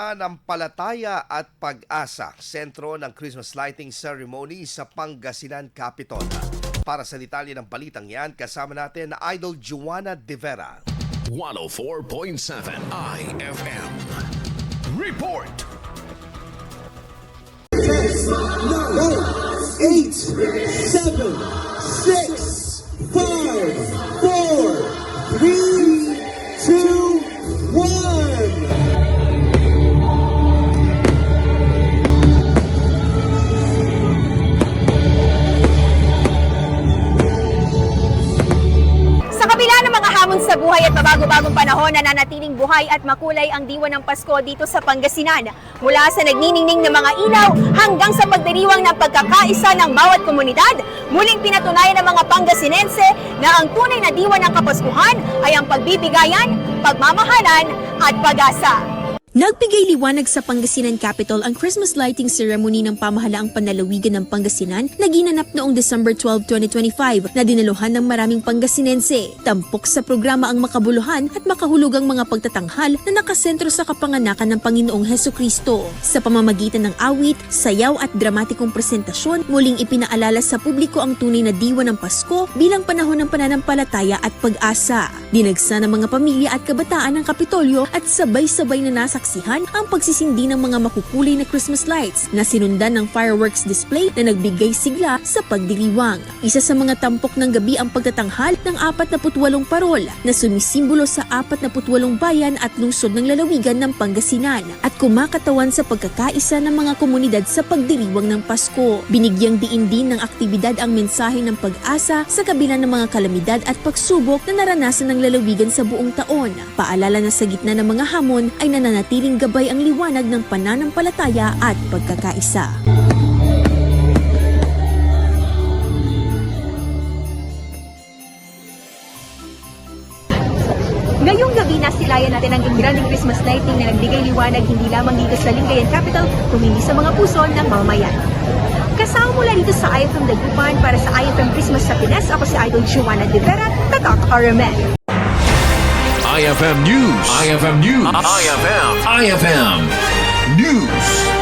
Pananampalataya at Pag-asa, sentro ng Christmas lighting ceremony sa Pangasinan Capital. Para sa detalye ng balitang yan, kasama natin na Idol Joanna De Vera. 104.7 IFM. Report! 8, 7, 6, 5, 4, 3, 2, 1. Sa kabila ng mga hamon sa buhay at mabago-bagong panahon, nananatiling buhay at makulay ang diwa ng Pasko dito sa Pangasinan. Mula sa nagniningning ng mga ilaw hanggang sa pagdiriwang ng pagkakaisa ng bawat komunidad, muling pinatunayan ng mga Pangasinense na ang tunay na diwa ng Kapaskuhan ay ang pagbibigayan, pagmamahalan at pag-asa. Nagbigay liwanag sa Pangasinan Capital ang Christmas lighting ceremony ng pamahalaang panlalawigan ng Pangasinan na ginanap noong December 12, 2025 na dinaluhan ng maraming Pangasinense. Tampok sa programa ang makabuluhan at makahulugang mga pagtatanghal na nakasentro sa kapanganakan ng Panginoong Hesukristo. Sa pamamagitan ng awit, sayaw at dramatikong presentasyon, muling ipinaalala sa publiko ang tunay na diwa ng Pasko bilang panahon ng pananampalataya at pag-asa. Dinagsa ng mga pamilya at kabataan ng Kapitolyo at sabay-sabay na nasa ang pagsisindi ng mga makukulay na Christmas lights na sinundan ng fireworks display na nagbigay sigla sa pagdiriwang. Isa sa mga tampok ng gabi ang pagtatanghal ng 48 parol na sumisimbolo sa 48 bayan at lungsod ng lalawigan ng Pangasinan at kumakatawan sa pagkakaisa ng mga komunidad sa pagdiriwang ng Pasko. Binigyang diin din ng aktibidad ang mensahe ng pag-asa sa kabila ng mga kalamidad at pagsubok na naranasan ng lalawigan sa buong taon. Paalala na sa gitna ng mga hamon ay nananatiling gabay ang liwanag ng pananampalataya at pagkakaisa. Ngayong gabi nasilayan natin ang granding Christmas lighting na nagbigay liwanag hindi lamang dito sa Lingayen Capital kung hindi sa mga puso ng mamamayan. Kasama mula dito sa IFM Dagupan para sa IFM Christmas sa Pinas, ako si Idol Joanna De Vera, Tatak RMN. IFM News. IFM News. IFM News.